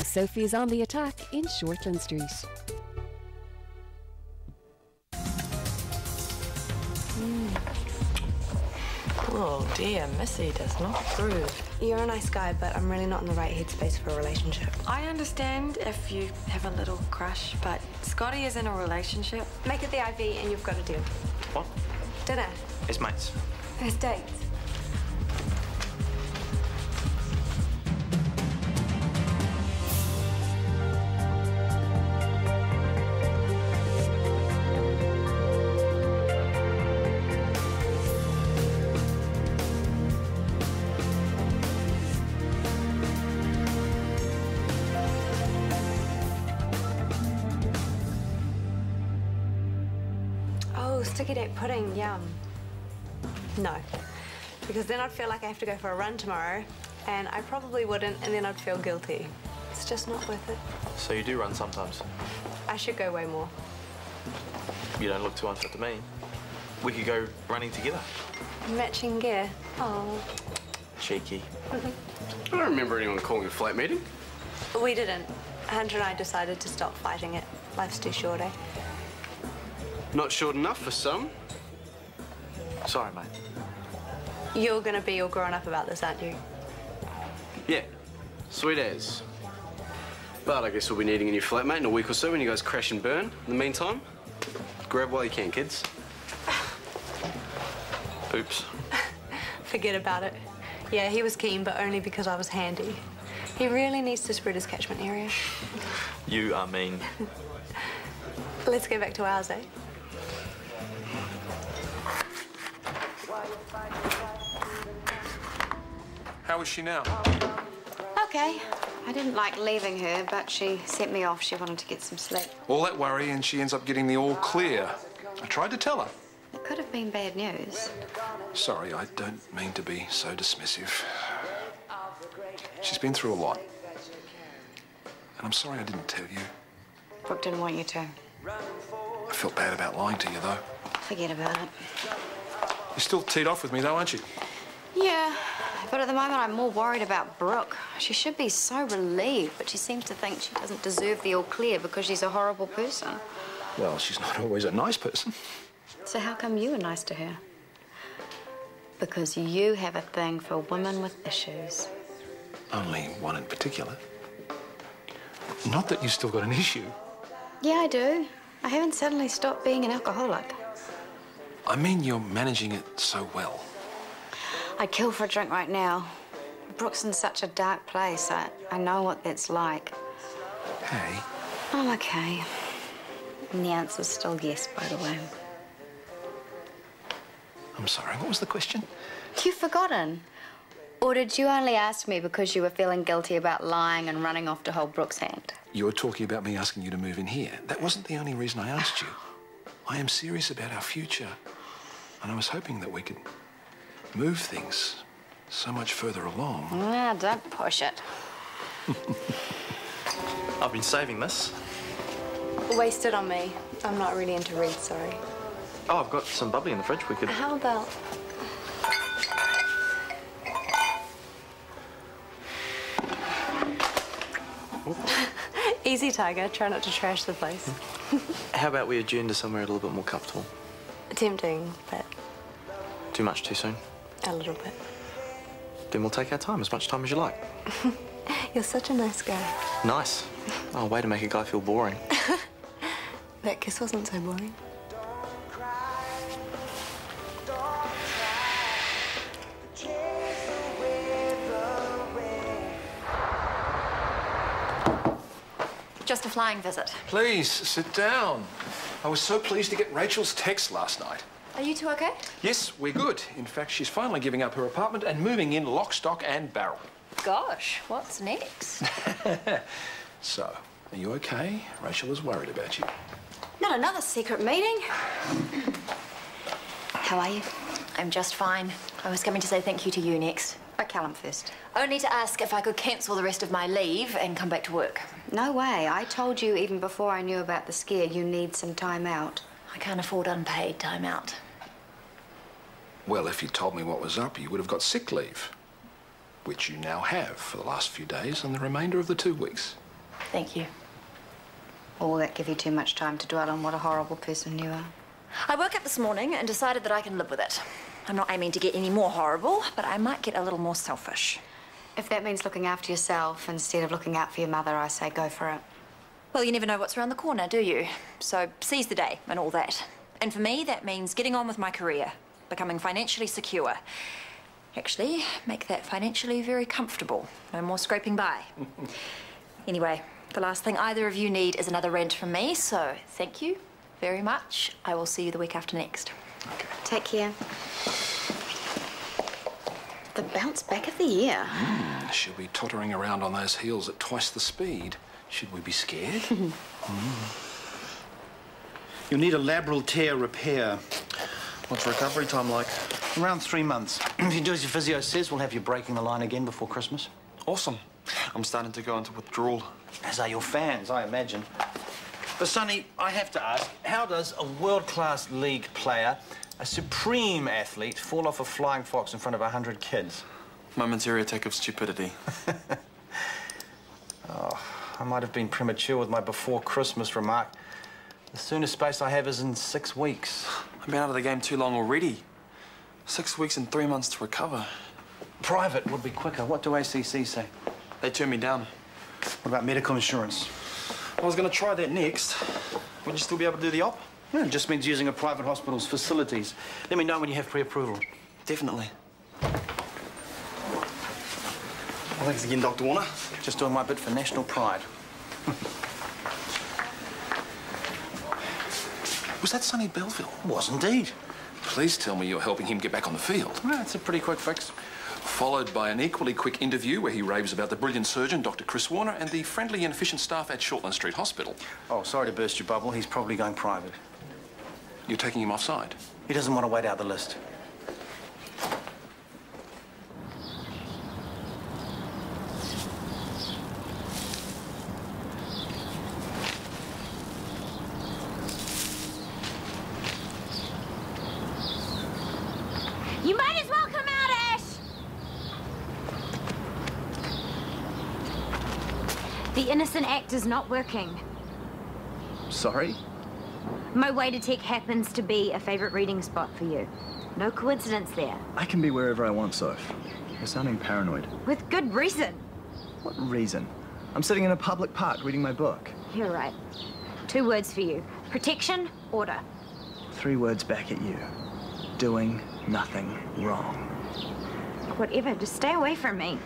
Sophie's on the attack in Shortland Street. Oh dear, Missy does not approve. You're a nice guy, but I'm really not in the right headspace for a relationship. I understand if you have a little crush, but Scotty is in a relationship. Make it the IV and you've got a deal. What? Dinner. It's mates. First dates. Oh, sticky date pudding, yum. No, because then I'd feel like I have to go for a run tomorrow, and I probably wouldn't, and then I'd feel guilty. It's just not worth it. So you do run sometimes? I should go way more. You don't look too unfit to me. We could go running together. Matching gear. Oh. Cheeky. I don't remember anyone calling a flat meeting. We didn't. Hunter and I decided to stop fighting it. Life's too short, eh? Not short enough for some. Sorry, mate. You're gonna be all grown up about this, aren't you? Yeah, sweet as. But I guess we'll be needing a new flatmate in a week or so when you guys crash and burn. In the meantime, grab while you can, kids. Oops. Forget about it. Yeah, he was keen, but only because I was handy. He really needs to spread his catchment area. You are mean. Let's go back to ours, eh? How is she now? Okay. I didn't like leaving her, but she sent me off. She wanted to get some sleep. All that worry and she ends up getting the all clear. I tried to tell her. It could have been bad news. Sorry, I don't mean to be so dismissive. She's been through a lot. And I'm sorry I didn't tell you. Brooke didn't want you to. I felt bad about lying to you, though. Forget about it. You're still teed off with me, though, aren't you? Yeah, but at the moment I'm more worried about Brooke. She should be so relieved, but she seems to think she doesn't deserve the all clear because she's a horrible person. Well, she's not always a nice person. So how come you were nice to her? Because you have a thing for women with issues. Only one in particular. Not that you've still got an issue. Yeah, I do. I haven't suddenly stopped being an alcoholic. I mean, you're managing it so well. I'd kill for a drink right now. Brooke's in such a dark place. I know what that's like. Hey. I'm okay. And the answer's still yes, by the way. I'm sorry, what was the question? You've forgotten. Or did you only ask me because you were feeling guilty about lying and running off to hold Brooke's hand? You were talking about me asking you to move in here. That wasn't the only reason I asked you. I am serious about our future. And I was hoping that we could move things so much further along. Ah, don't push it. I've been saving this. Waste it on me. I'm not really into read, sorry. Oh, I've got some bubbly in the fridge. We could... How about... Easy, Tiger. Try not to trash the place. How about we adjourn to somewhere a little bit more comfortable? Tempting, but Too much too soon? a little bit. Then we'll take our time, as much time as you like. You're such a nice guy. Nice. Oh, way to make a guy feel boring. That kiss wasn't so boring. Just a flying visit. Please, sit down. I was so pleased to get Rachel's text last night. Are you two okay? Yes, we're good. In fact, she's finally giving up her apartment and moving in lock, stock and barrel. Gosh, what's next? So, are you okay? Rachel is worried about you. Not another secret meeting. How are you? I'm just fine. I was coming to say thank you to you next. Callum first. Only to ask if I could cancel the rest of my leave and come back to work. No way. I told you even before I knew about the scare you need some time out. I can't afford unpaid time out. Well, if you told me what was up, you would have got sick leave, which you now have for the last few days and the remainder of the 2 weeks. Thank you. Or will that give you too much time to dwell on what a horrible person you are? I woke up this morning and decided that I can live with it. I'm not aiming to get any more horrible, but I might get a little more selfish. If that means looking after yourself instead of looking out for your mother, I say go for it. Well, you never know what's around the corner, do you? So seize the day and all that. And for me, that means getting on with my career, becoming financially secure. Actually, make that financially very comfortable. No more scraping by. Anyway, the last thing either of you need is another rent from me, so thank you very much. I will see you the week after next. Okay. Take care. The bounce back of the year. She'll be tottering around on those heels at twice the speed. Should we be scared? You'll need a labral tear repair. What's recovery time like? Around 3 months. If you do as your physio says, we'll have you breaking the line again before Christmas. Awesome. I'm starting to go into withdrawal. As are your fans, I imagine. But, Sonny, I have to ask, how does a world-class league player, a supreme athlete, fall off a flying fox in front of 100 kids? Momentary attack of stupidity. Oh, I might have been premature with my before Christmas remark. The soonest space I have is in 6 weeks. I've been out of the game too long already. 6 weeks and 3 months to recover. Private would be quicker. What do ACC say? They turned me down. What about medical insurance? I was going to try that next. Would you still be able to do the op? Yeah, it just means using a private hospital's facilities. Let me know when you have pre-approval. Definitely. Well, thanks again, Dr. Warner. Just doing my bit for national pride. Was that Sonny Belleville? Was indeed. Please tell me you're helping him get back on the field. Well, it's a pretty quick fix. Followed by an equally quick interview where he raves about the brilliant surgeon, Dr. Chris Warner, and the friendly and efficient staff at Shortland Street Hospital. Oh, sorry to burst your bubble. He's probably going private. You're taking him offside? He doesn't want to wait out the list. You might as well come out, Ash! The innocent act is not working. Sorry? My way to tech happens to be a favorite reading spot for you. No coincidence there. I can be wherever I want, Soph. You're sounding paranoid. With good reason. What reason? I'm sitting in a public park reading my book. You're right. 2 words for you. Protection, order. 3 words back at you. Doing nothing wrong. Whatever, just stay away from me.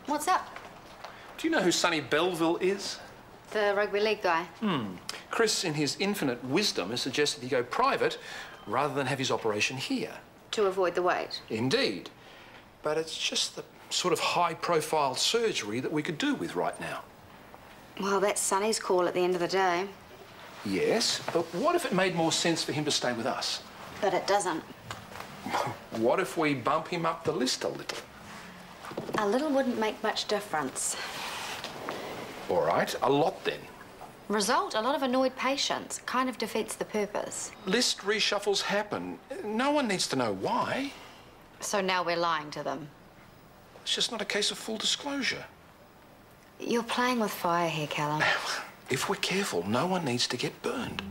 What's up? Do you know who Sonny Belleville is? The rugby league guy. Chris, in his infinite wisdom, has suggested he go private rather than have his operation here. To avoid the wait. Indeed. But it's just the sort of high-profile surgery that we could do with right now. Well, that's Sonny's call at the end of the day. Yes, but what if it made more sense for him to stay with us? But it doesn't. What if we bump him up the list a little? A little wouldn't make much difference. All right, a lot then. Result, a lot of annoyed patients. Kind of defeats the purpose. List reshuffles happen. No one needs to know why. So now we're lying to them. It's just not a case of full disclosure. You're playing with fire here, Callum. If we're careful, no one needs to get burned.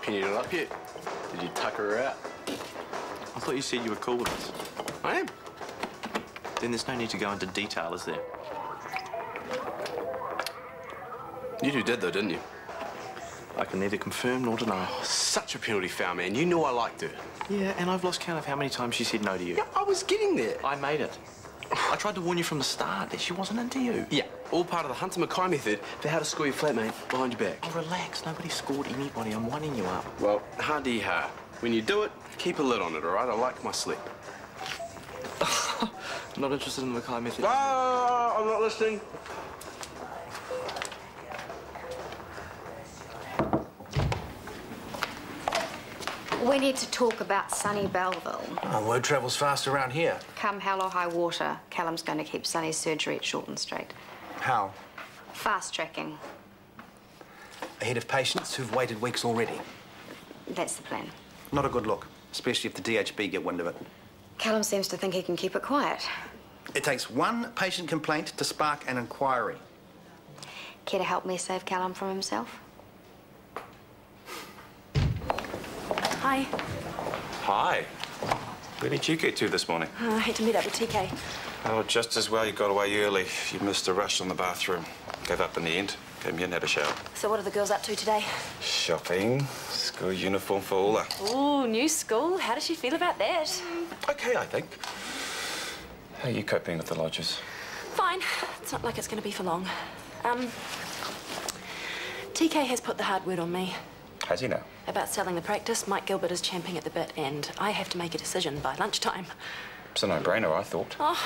Pennied it up yet? Did you tucker her out? I thought you said you were cool with this. I am. Then there's no need to go into detail, is there? You two did, though, didn't you? I can neither confirm nor deny. Such a penalty foul, man. You knew I liked her. Yeah, and I've lost count of how many times she said no to you. Yeah, I was getting there. I made it. I tried to warn you from the start that she wasn't into you. Yeah, all part of the Hunter Mackay method for how to score your flatmate behind your back. Oh, relax. Nobody scored anybody. I'm winding you up. Well, ha-dee-ha. When you do it, keep a lid on it, all right? I like my sleep. Not interested in the Mackay method. Ah, I'm not listening. We need to talk about Sonny Belleville. Oh, word travels fast around here. Come hell or high water, Callum's going to keep Sonny's surgery at Shortland Street. How? Fast tracking. ahead of patients who've waited weeks already. That's the plan. Not a good look, especially if the DHB get wind of it. Callum seems to think he can keep it quiet. It takes one patient complaint to spark an inquiry. Care to help me save Callum from himself? Hi. Hi. Where did you get to this morning? I had to meet up with TK. Oh, just as well you got away early. You missed a rush on the bathroom. Gave up in the end. Came here and had a shower. So what are the girls up to today? Shopping. School uniform for Ola. Ooh, new school. How does she feel about that? Okay, I think. How are you coping with the lodgers? Fine. It's not like it's going to be for long. TK has put the hard word on me. Has he now? About selling the practice. Mike Gilbert is champing at the bit, and I have to make a decision by lunchtime. It's a no-brainer, I thought. Oh,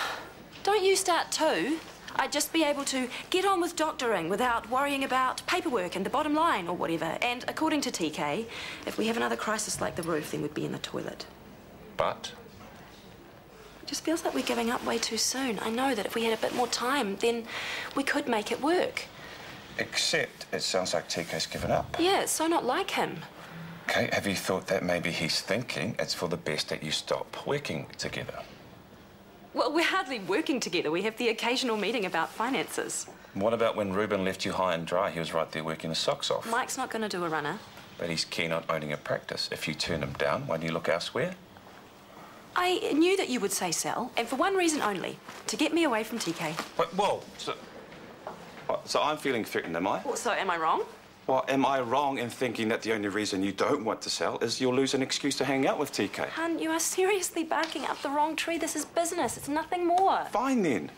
don't you start too. I'd just be able to get on with doctoring without worrying about paperwork and the bottom line or whatever. And according to TK, if we have another crisis like the roof, then we'd be in the toilet. But? It just feels like we're giving up way too soon. I know that if we had a bit more time, then we could make it work. Except it sounds like TK's given up. Yeah, it's so not like him. Okay, have you thought that maybe he's thinking it's for the best that you stop working together? Well, we're hardly working together. We have the occasional meeting about finances. What about when Ruben left you high and dry? He was right there working his socks off. Mike's not going to do a runner. But he's keen on owning a practice. If you turn him down, won't you look elsewhere? I knew that you would say sell, and for one reason only, to get me away from TK. Wait, whoa, so I'm feeling threatened, am I? Well, so am I wrong? Well, am I wrong in thinking that the only reason you don't want to sell is you'll lose an excuse to hang out with TK? Hun, you are seriously barking up the wrong tree. This is business. It's nothing more. Fine, then.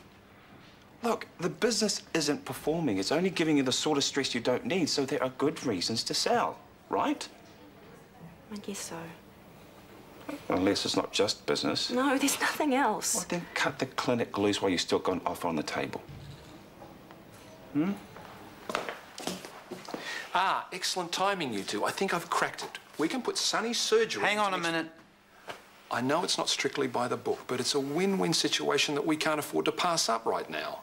Look, the business isn't performing. It's only giving you the sort of stress you don't need, so there are good reasons to sell, right? I guess so. Unless it's not just business. No, there's nothing else. Well, then cut the clinic loose while you still got an offer on the table. Hmm? Ah, excellent timing, you two. I think I've cracked it. We can put Sonny's surgery... Hang on a minute. I know it's not strictly by the book, but it's a win-win situation that we can't afford to pass up right now.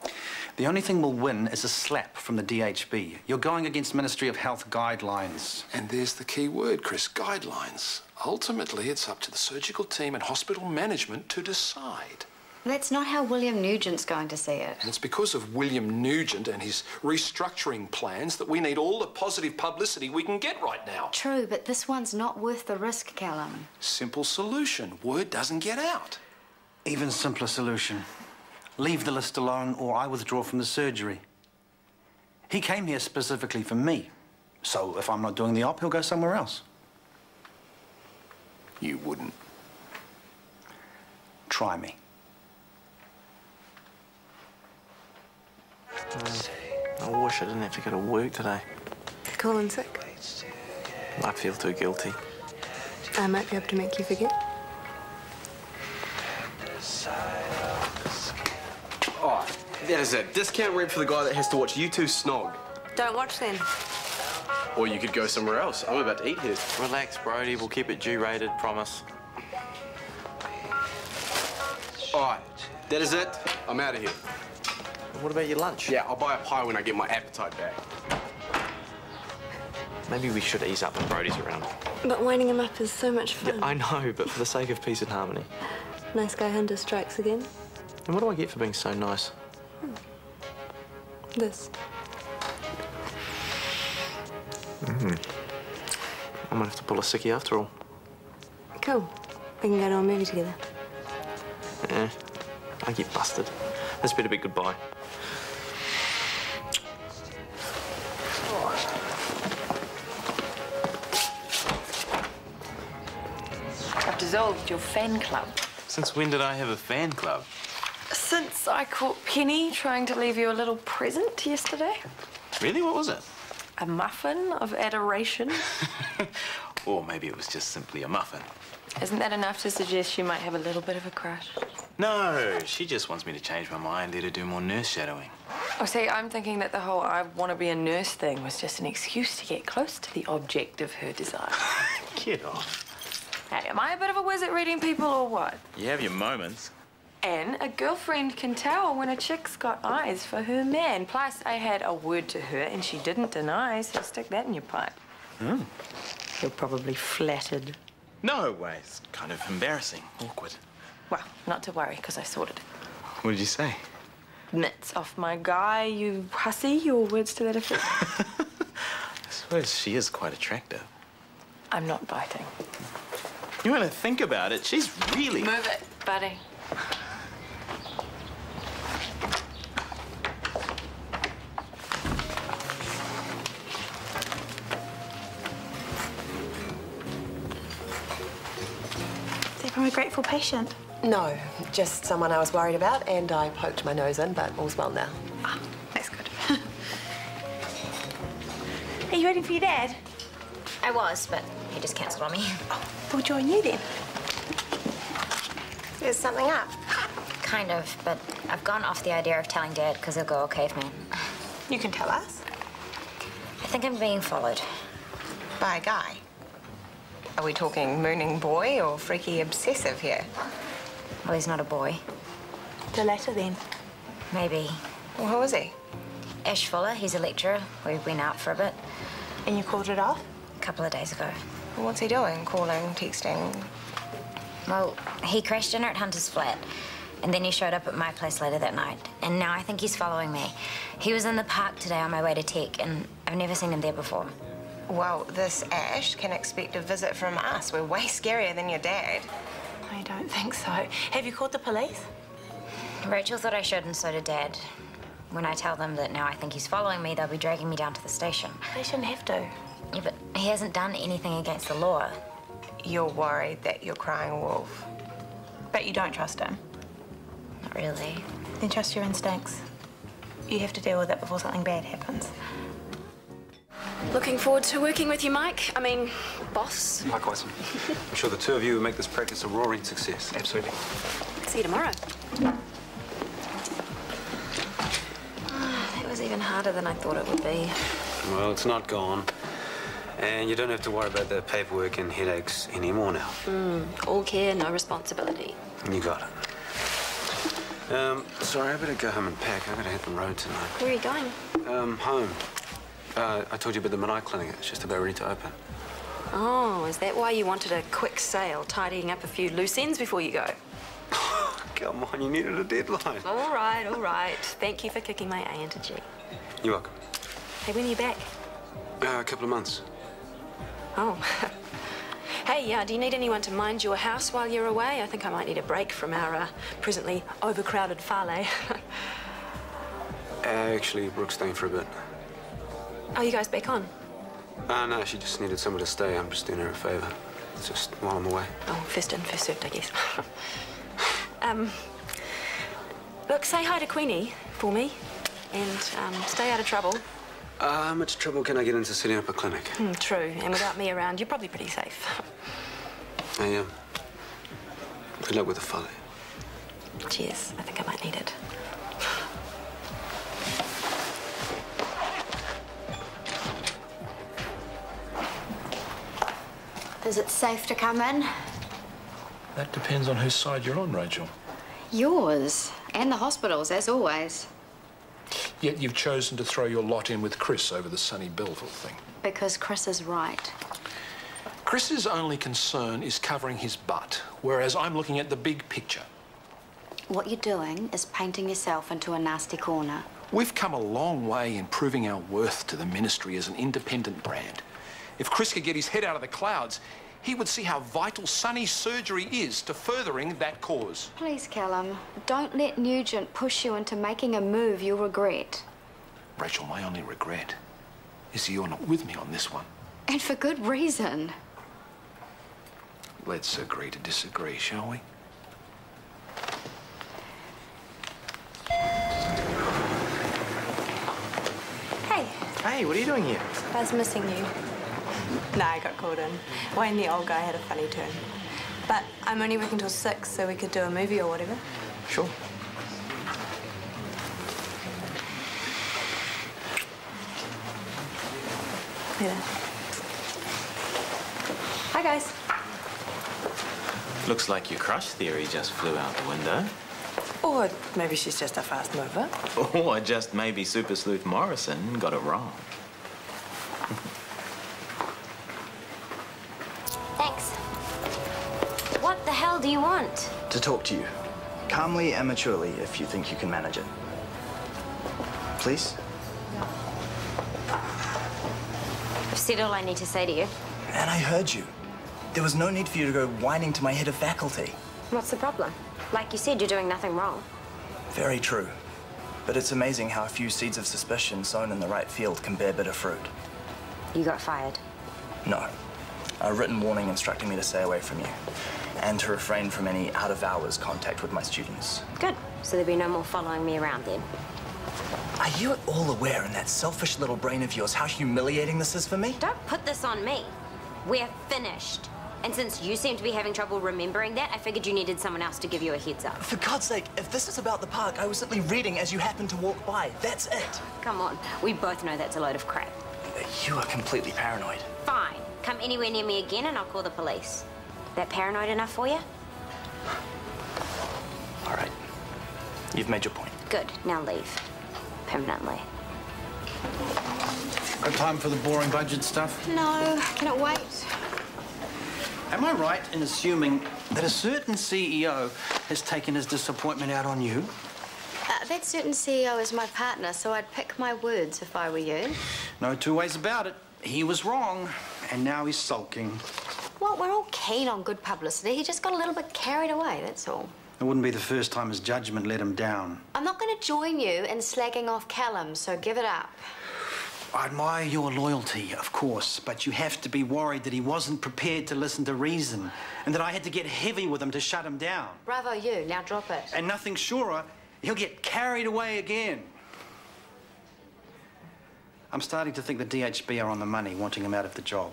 The only thing we'll win is a slap from the DHB. You're going against Ministry of Health guidelines. And there's the key word, Chris, guidelines. Ultimately, it's up to the surgical team and hospital management to decide. That's not how William Nugent's going to see it. And it's because of William Nugent and his restructuring plans that we need all the positive publicity we can get right now. True, but this one's not worth the risk, Callum. Simple solution. Word doesn't get out. Even simpler solution. Leave the list alone or I withdraw from the surgery. He came here specifically for me. So if I'm not doing the op, he'll go somewhere else. You wouldn't. Try me. I wish I didn't have to go to work today. Calling sick. I feel too guilty. I might be able to make you forget. Oh, that is a discount rate for the guy that has to watch you two snog. Don't watch then. Or you could go somewhere else. I'm about to eat here. Relax, Brody. We'll keep it G-rated, promise. All right, that is it. I'm out of here. What about your lunch? Yeah, I'll buy a pie when I get my appetite back. Maybe we should ease up when Brody's around. But winding him up is so much fun. Yeah, I know, but for the sake of peace and harmony. Nice guy Hunter strikes again. And what do I get for being so nice? This. I'm gonna have to pull a sickie after all. Cool. We can go to a movie together. I get busted. Let's better be goodbye. I've dissolved your fan club. Since when did I have a fan club? Since I caught Penny trying to leave you a little present yesterday. Really? What was it? A muffin of adoration. Or maybe it was just simply a muffin. Isn't that enough to suggest you might have a little bit of a crush? No, she just wants me to change my mind, let her do more nurse shadowing. Oh, see, I'm thinking that the whole I want to be a nurse thing was just an excuse to get close to the object of her desire. Get off. Hey, am I a bit of a whiz at reading people or what? You have your moments. And a girlfriend can tell when a chick's got eyes for her man. Plus, I had a word to her and she didn't deny, so stick that in your pipe. Mm. You're probably flattered. No way. It's kind of embarrassing. Awkward. Well, not to worry, because I sorted it. What did you say? Mitts off my guy, you hussy, or words to that effect. I suppose she is quite attractive. I'm not biting. You want to think about it, she's really... Move it, buddy. They're from a grateful patient. No, just someone I was worried about, and I poked my nose in, but all's well now. Ah, that's good. Are you waiting for your dad? I was, but he just cancelled on me. Oh, we'll join you then. Is something up? Kind of, but I've gone off the idea of telling Dad because he'll go all caveman. You can tell us. I think I'm being followed. By a guy? Are we talking mooning boy or freaky obsessive here? Well, he's not a boy. The latter then. Maybe. Well, who is he? Ash Fuller, he's a lecturer. We've been out for a bit. And you called it off? A couple of days ago. Well, what's he doing? Calling, texting? Well, he crashed dinner at Hunter's flat, and then he showed up at my place later that night. And now I think he's following me. He was in the park today on my way to tech, and I've never seen him there before. Well, this Ash can expect a visit from us. We're way scarier than your dad. I don't think so. Have you called the police? Rachel thought I should, and so did Dad. When I tell them that now I think he's following me, they'll be dragging me down to the station. They shouldn't have to. Yeah, but he hasn't done anything against the law. You're worried that you're crying wolf. But you don't trust him? Not really. Then trust your instincts. You have to deal with it before something bad happens. Looking forward to working with you, Mike. I mean, boss. Likewise. I'm sure the two of you will make this practice a roaring success. Absolutely. See you tomorrow. That was even harder than I thought it would be. Well, it's not gone. And you don't have to worry about the paperwork and headaches anymore now. All care, no responsibility. You got it. Sorry, I better go home and pack. I gotta hit the road tonight. Where are you going? Home. I told you about the Manai clinic. It's just about ready to open. Oh, is that why you wanted a quick sale, tidying up a few loose ends before you go? Come on, you needed a deadline. All right, all right. Thank you for kicking my A into G. You're welcome. Hey, when are you back? A couple of months. Oh. Hey, do you need anyone to mind your house while you're away? I think I might need a break from our presently overcrowded Fale. Actually, Brooke's staying for a bit. Oh, you guys back on? No, she just needed somewhere to stay. I'm just doing her a favour. It's just while I'm away. Oh, first in, first served, I guess. Look, say hi to Queenie for me, and stay out of trouble. How much trouble can I get into setting up a clinic? True, and without me around, you're probably pretty safe. Hey, good luck with the folly. Cheers, I think I might need it. Is it safe to come in? That depends on whose side you're on, Rachel. Yours. And the hospital's, as always. Yet you've chosen to throw your lot in with Chris over the Sonny Belleville thing. Because Chris is right. Chris's only concern is covering his butt, whereas I'm looking at the big picture. What you're doing is painting yourself into a nasty corner. We've come a long way in proving our worth to the ministry as an independent brand. If Chris could get his head out of the clouds, he would see how vital Sonny's surgery is to furthering that cause. Please, Callum, don't let Nugent push you into making a move you'll regret. Rachel, my only regret is you're not with me on this one. And for good reason. Let's agree to disagree, shall we? Hey. Hey, what are you doing here? I was missing you. Nah, I got called in. Wayne, the old guy, had a funny turn. But I'm only working till 6, so we could do a movie or whatever. Sure. Yeah. Hi, guys. Looks like your crush theory just flew out the window. Or maybe she's just a fast mover. Or just maybe Super Sleuth Morrison got it wrong. Thanks. What the hell do you want? To talk to you. Calmly and maturely, if you think you can manage it. Please? I've said all I need to say to you. And I heard you. There was no need for you to go whining to my head of faculty. What's the problem? Like you said, you're doing nothing wrong. Very true. But it's amazing how a few seeds of suspicion sown in the right field can bear bitter fruit. You got fired. No. A written warning instructing me to stay away from you and to refrain from any out-of-hours contact with my students. Good. So there'll be no more following me around then. Are you at all aware in that selfish little brain of yours how humiliating this is for me? Don't put this on me. We're finished. And since you seem to be having trouble remembering that, I figured you needed someone else to give you a heads up. For God's sake, if this is about the park, I was simply reading as you happened to walk by. That's it. Come on. We both know that's a load of crap. You are completely paranoid. Fine. Come anywhere near me again and I'll call the police. That paranoid enough for you? All right. You've made your point. Good. Now leave. Permanently. Got time for the boring budget stuff? No, can it wait? Am I right in assuming that a certain CEO has taken his disappointment out on you? That certain CEO is my partner, so I'd pick my words if I were you. No two ways about it. He was wrong, and now he's sulking. Well, we're all keen on good publicity. He just got a little bit carried away, that's all. It wouldn't be the first time his judgment let him down. I'm not going to join you in slagging off Callum, so give it up. I admire your loyalty, of course, but you have to be worried that he wasn't prepared to listen to reason and that I had to get heavy with him to shut him down. Bravo you, now drop it. And nothing surer, he'll get carried away again. I'm starting to think the DHB are on the money, wanting him out of the job.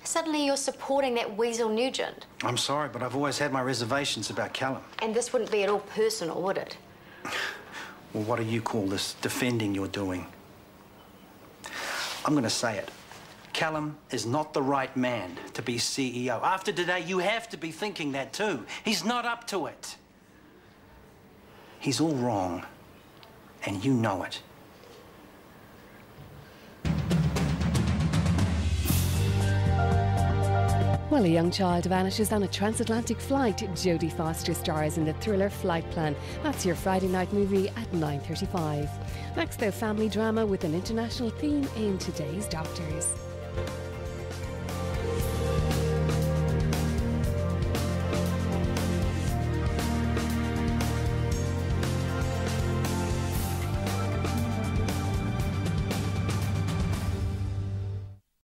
Suddenly you're supporting that weasel Nugent. I'm sorry, but I've always had my reservations about Callum. And this wouldn't be at all personal, would it? Well, what do you call this defending you're doing? I'm going to say it. Callum is not the right man to be CEO. After today, you have to be thinking that too. He's not up to it. He's all wrong, and you know it. Well, a young child vanishes on a transatlantic flight. Jodie Foster stars in the thriller Flight Plan. That's your Friday night movie at 9:35. Next, though, family drama with an international theme in today's Doctors.